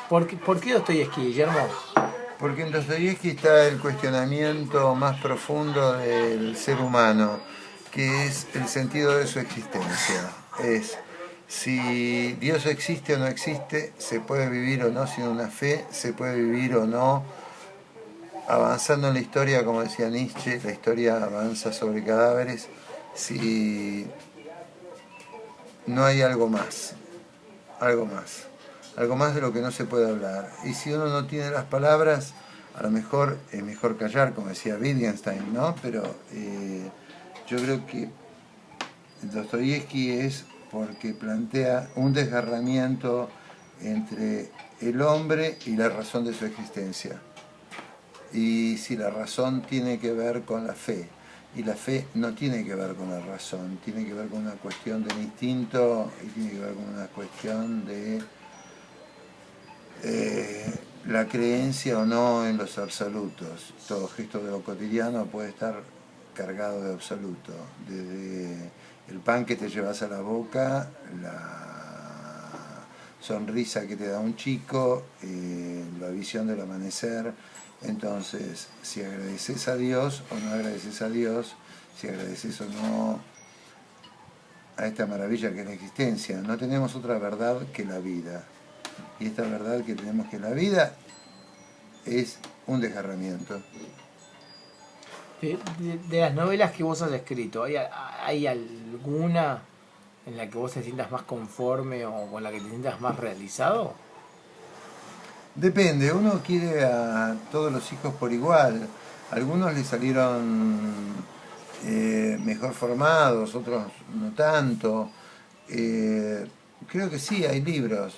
¿Por qué Dostoyevski, Guillermo? Porque en Dostoyevski está el cuestionamiento más profundo del ser humano, que es el sentido de su existencia. Es si Dios existe o no existe, se puede vivir o no sin una fe, se puede vivir o no avanzando en la historia, como decía Nietzsche, la historia avanza sobre cadáveres, si no hay algo más, algo más de lo que no se puede hablar. Y si uno no tiene las palabras, a lo mejor es mejor callar, como decía Wittgenstein, ¿no? Pero yo creo que Dostoyevsky es porque plantea un desgarramiento entre el hombre y la razón de su existencia. Y si la razón tiene que ver con la fe, y la fe no tiene que ver con la razón, tiene que ver con una cuestión del instinto y tiene que ver con una cuestión de la creencia o no en los absolutos. Todo gesto de lo cotidiano puede estar cargado de absoluto, desde el pan que te llevas a la boca, la sonrisa que te da un chico, la visión del amanecer. Entonces, si agradeces a Dios o no agradeces a Dios, si agradeces o no a esta maravilla que es la existencia, no tenemos otra verdad que la vida. Y esta verdad que tenemos que la vida es un desgarramiento. De las novelas que vos has escrito, ¿hay alguna en la que vos te sientas más conforme o con la que te sientas más realizado? Depende, uno quiere a todos los hijos por igual. Algunos le salieron mejor formados, otros no tanto. Eh, Creo que sí, hay libros.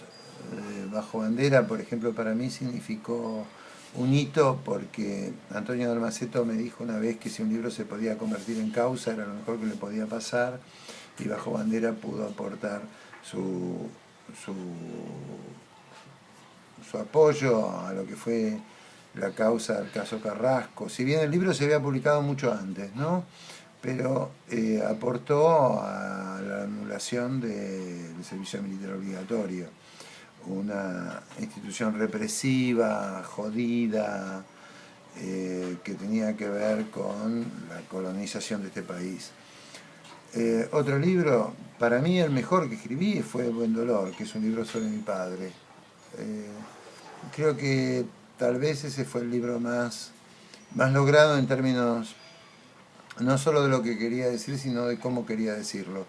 Bajo Bandera, por ejemplo, para mí significó un hito porque Antonio Dalmaceto me dijo una vez que si un libro se podía convertir en causa era lo mejor que le podía pasar y Bajo Bandera pudo aportar su, su su apoyo a lo que fue la causa del caso Carrasco. Si bien el libro se había publicado mucho antes, ¿no? Pero aportó a la anulación del servicio militar obligatorio, una institución represiva, jodida, que tenía que ver con la colonización de este país. Otro libro, para mí el mejor que escribí fue Buen Dolor, que es un libro sobre mi padre. Eh, Creo que tal vez ese fue el libro más logrado en términos no solo de lo que quería decir, sino de cómo quería decirlo.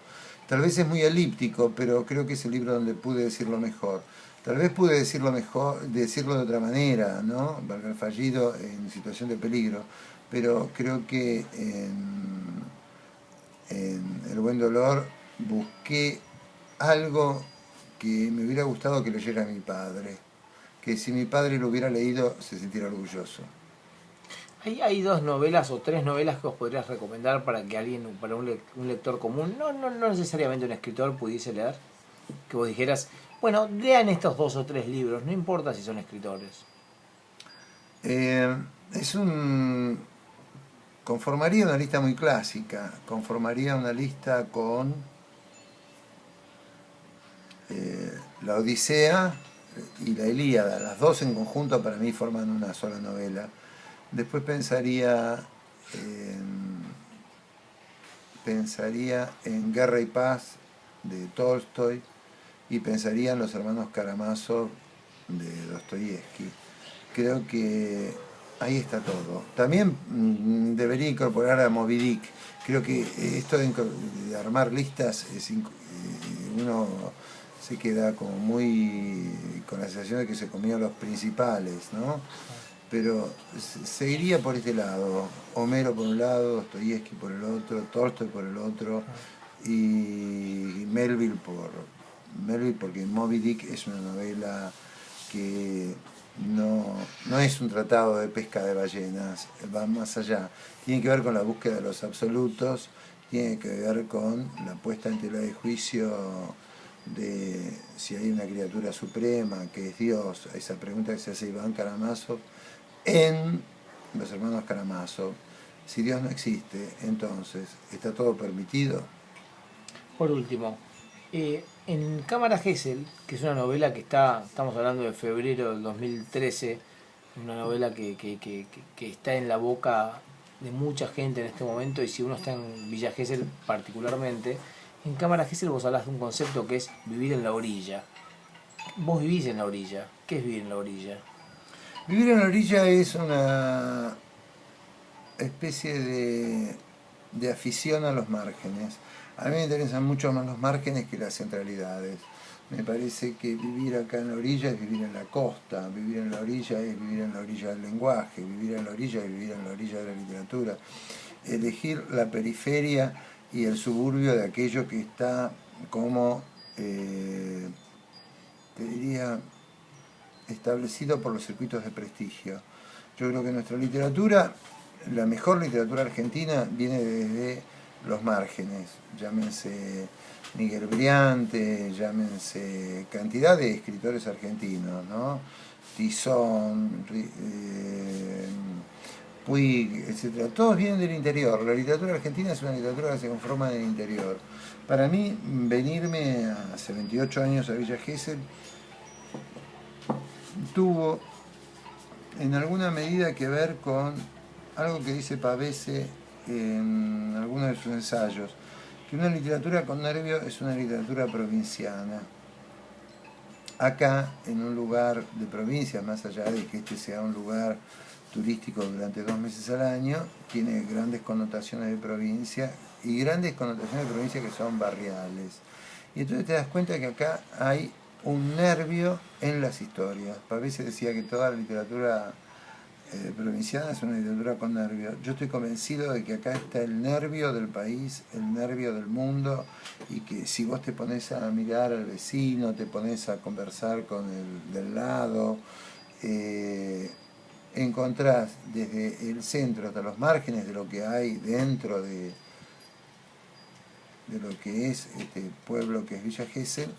Tal vez es muy elíptico, pero creo que es el libro donde pude decirlo mejor. Tal vez pude decirlo mejor, decirlo de otra manera, ¿no? Valga el fallido en situación de peligro, pero creo que en El Buen Dolor busqué algo que me hubiera gustado que leyera mi padre, que si mi padre lo hubiera leído se sintiera orgulloso. ¿Hay dos novelas o tres novelas que os podrías recomendar para que alguien, para un lector común, no necesariamente un escritor, pudiese leer? Que vos dijeras, bueno, lean estos dos o tres libros, no importa si son escritores. Eh, es un... Conformaría una lista muy clásica, conformaría una lista con la Odisea y la Ilíada, las dos en conjunto para mí forman una sola novela. Después pensaría en Guerra y Paz de Tolstoy y pensaría en Los hermanos Karamazov de Dostoyevsky. Creo que ahí está todo. También debería incorporar a Moby Dick. Creo que esto de armar listas, uno se queda como muy con la sensación de que se comió los principales, ¿no? Pero seguiría por este lado. Homero por un lado, Dostoyevsky por el otro, Tolstoy por el otro y Melville porque Moby Dick es una novela que no es un tratado de pesca de ballenas, va más allá. Tiene que ver con la búsqueda de los absolutos, tiene que ver con la puesta en tela de juicio de si hay una criatura suprema, que es Dios, esa pregunta que se hace Iván Karamazov en Los hermanos Karamazov. Si Dios no existe, entonces, ¿está todo permitido? Por último, En Cámara Gesell, que es una novela que estamos hablando de febrero del 2013, una novela que está en la boca de mucha gente en este momento, y si uno está en Villa Gesell particularmente, en Cámara Gesell vos hablas de un concepto que es vivir en la orilla. Vos vivís en la orilla. ¿Qué es vivir en la orilla? Vivir en la orilla es una especie de afición a los márgenes. A mí me interesan mucho más los márgenes que las centralidades. Me parece que vivir acá en la orilla es vivir en la costa, vivir en la orilla es vivir en la orilla del lenguaje, vivir en la orilla es vivir en la orilla de la literatura. Elegir la periferia y el suburbio de aquello que está como, te diría, establecido por los circuitos de prestigio. Yo creo que nuestra literatura, la mejor literatura argentina, viene desde los márgenes, llámense Miguel Briante, llámense cantidad de escritores argentinos, ¿no? Tizón, Puig, etcétera. Todos vienen del interior. La literatura argentina es una literatura que se conforma del interior. Para mí, venirme hace 28 años a Villa Gesell tuvo en alguna medida que ver con algo que dice Pavese en algunos de sus ensayos, que una literatura con nervio es una literatura provinciana. Acá, en un lugar de provincia, más allá de que este sea un lugar turístico durante 2 meses al año, tiene grandes connotaciones de provincia y grandes connotaciones de provincia que son barriales. Y entonces te das cuenta que acá hay un nervio en las historias. Pavese decía que toda la literatura provinciana es una literatura con nervio. Yo estoy convencido de que acá está el nervio del país, el nervio del mundo, y que si vos te pones a mirar al vecino, te pones a conversar con el del lado, encontrás desde el centro hasta los márgenes de lo que hay dentro de lo que es este pueblo que es Villa Gesell,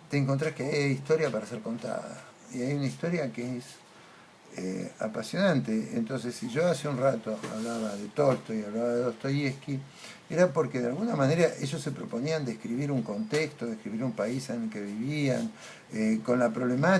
te encontrás que hay historia para ser contada. Y hay una historia que es apasionante. Entonces, si yo hace un rato hablaba de Tolstoy, hablaba de Dostoyevsky, era porque de alguna manera ellos se proponían describir un contexto, describir un país en el que vivían, con la problemática